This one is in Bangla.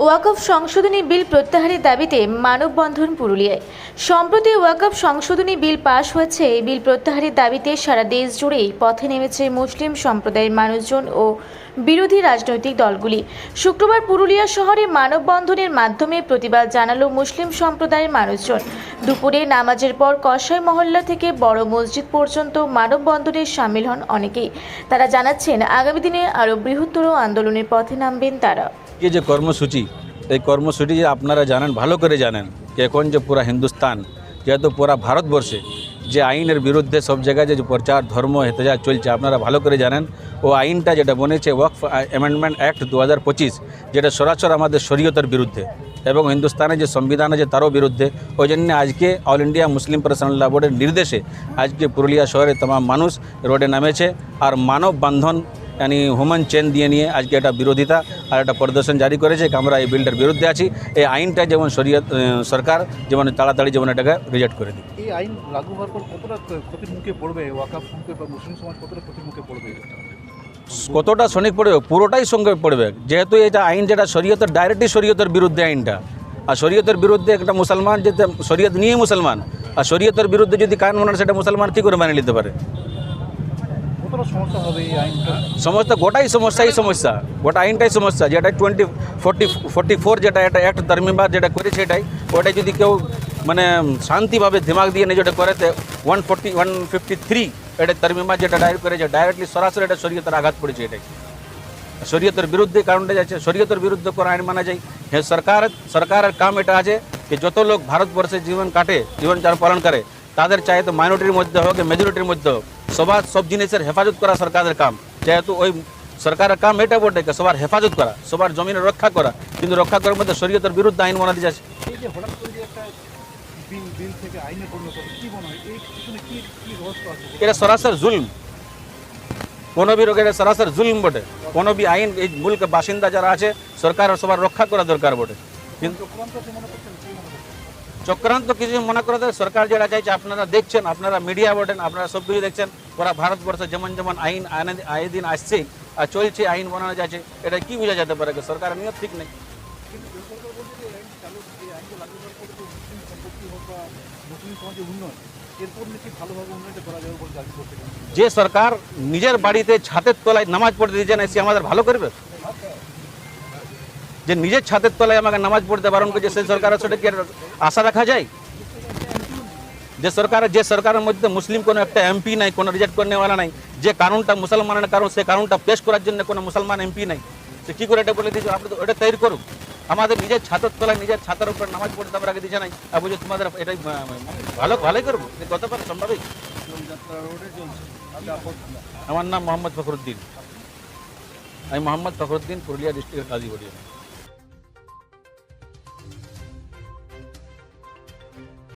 ওয়াকফ সংশোধনী বিল প্রত্যাহারের দাবিতে মানববন্ধন পুরুলিয়ায়। সম্প্রতি ওয়াকফ সংশোধনী বিল পাশ হয়েছে। এই বিল প্রত্যাহারের দাবিতে সারা দেশ জুড়েই পথে নেমেছে মুসলিম সম্প্রদায়ের মানুষজন ও বিরোধী রাজনৈতিক দলগুলি। শুক্রবার পুরুলিয়া শহরে মানববন্ধনের মাধ্যমে প্রতিবাদ জানালো মুসলিম সম্প্রদায়ের মানুষজন। দুপুরে নামাজের পর কসাই মহল্লা থেকে বড় মসজিদ পর্যন্ত মানববন্ধনে সামিল হন অনেকেই। তারা জানাচ্ছেন আগামী দিনে আরও বৃহত্তর আন্দোলনের পথে নামবেন তারা। ये जो কর্মসূচি এই কর্মসূচি যে আপনারা জানেন, ভালো করে জানেন যে এখন যে পুরা হিন্দুস্তান যেহেতু পুরা ভারতবর্ষে যে আইনের বিরুদ্ধে সব জায়গায় যে প্রচার ধর্ম হেতজা চলছে আপনারা ভালো করে জানেন। ও আইনটা যেটা বনেছে ওয়াকফ অ্যামেন্ডমেন্ট অ্যাক্ট 2025 যেটা সরাসরি আমাদের শরীয়তের বিরুদ্ধে এবং হিন্দুস্তানের যে সংবিধান আছে তারও বিরুদ্ধে। ওই জন্য আজকে অল ইন্ডিয়া মুসলিম পার্সোনাল বোর্ডের নির্দেশে আজকে পুরুলিয়া শহরে तमाम মানুষ রোডে নামেছে আর মানব বান্ধন यानी ह्यूमन चेन দিয়ে নিয়ে আজকে একটা বিরোধিতা আর একটা প্রদর্শন জারি করেছে যে আমরা এই বিলটার বিরুদ্ধে আছি। এই আইনটা যেমন শরীয়ত সরকার যেমন তাড়াতাড়ি যেমন এটাকে রিজেক্ট করে দিই। এই আইন লাগু হওয়ার পর কতটা ক্ষতির মুখে পড়বে ওয়াকফ মুখে বা মুসলিম সমাজ কতটা ক্ষতির মুখে পড়বে? কতটা সনিক পড়বে? পুরোটাই সঙ্গে পড়বে, যেহেতু এটা আইন যেটা শরীয়তের ডাইরেক্টলি শরীয়তের বিরুদ্ধে আইনটা। আর শরীয়তের বিরুদ্ধে একটা মুসলমান যেতে শরীয়ত নিয়ে মুসলমান আর শরীয়তের বিরুদ্ধে যদি কানুন মানে সেটা মুসলমান কী করে মানে নিতে পারে? সমস্যা হবে এই আইনটা। সমস্যা গোটাই সমস্যাই সমস্যা, গোটা আইনটাই সমস্যা। যেটা 2044 যেটা এটা অ্যাক্ট তারমিমবাদ যেটা করেছে ওটাই যদি কেউ মানে শান্তিভাবে দিমাগ দিয়ে নিয়ে যেটা করেতে 153 এটা তারমিমবাদ যেটা ডায়ের করেছে ডাইরেক্টলি সরাসরি এটা শরীয়তের আঘাত পড়েছে। এটাই শরীয়তের বিরুদ্ধে কারণটা যাচ্ছে। শরীয়তের বিরুদ্ধে কোনো আইন মানা যায়? হ্যাঁ, সরকারের কাম এটা আছে যে যত লোক ভারতবর্ষে জীবন কাটে জীবনযাপন পালন করে তাদের চাই তো মাইনরিটির মধ্যে হোক মেজরিটির মধ্যে হোক সব জিনিসের হেফাজত করা সরকারের কাম। যেহেতু ওই সরকারের কাম এটা বটে সবার হেফাজত করা, সবার জমিনের রক্ষা করা, কিন্তু রক্ষা করার মধ্যে শরীয়তের বিরুদ্ধে আইন বানাতে যাচ্ছে। এই যে হঠাৎ করে যে একটা বিল থেকে আইনে পরিণত হবে, কি মনে হয় এই পিছনে কি রহস্য আছে? এটা সরাসরি জুলম, কোনো বি রোগের সরাসরি জুলম বটে। কোনো বি আইন এই মুলকের বাসিন্দা যারা আছে সরকারের সবার রক্ষা করা দরকার বটে। কিন্তু চক্রান্ত কিছু মনে করে সরকার যেটা চাইছে আপনারা দেখছেন, আপনারা মিডিয়া বটেন, আপনারা সব কিছু দেখছেন। ওরা ভারতবর্ষে যেমন যেমন আইন আয়ে দিন আসছে আর চলছে আইন বানানো যাচ্ছে, এটা কি বোঝা যেতে পারে? সরকারের নিয়ত ঠিক নেই। যে সরকার নিজের বাড়িতে ছাদের তলায় নামাজ পড়তে দিচ্ছে না সে আমাদের ভালো করবে? যে নিজের ছাদের তলায় আমাকে নামাজ পড়তে বারণ করছে সেই সরকারের সাথে কি আশা রাখা যায়? যে সরকারের মধ্যে মুসলিম কোনো একটা এমপি নাই, কোনো রিজেক্ট করনেওয়ালা নাই, যে কারণটা মুসলমানের কারণ সে কারণটা পেশ করার জন্য কোনো মুসলমান এমপি নাই, সে কী করে এটা বলে দিয়েছে? আপনি তো ওটা তৈরি করুন। আমাদের নিজের ছাদের তলায় নিজের ছাতার উপর নামাজ পড়তে আমরা আগে দিচ্ছে নাই, আর বুঝে তোমাদের এটাই ভালোই করবো? কত পারে সম্ভবই? আমার নাম মোহাম্মদ ফখরুদ্দিন। আমি মোহাম্মদ ফখরুদ্দিন, পুরুলিয়া ডিস্ট্রিক্টের কাজী বড়িয়া।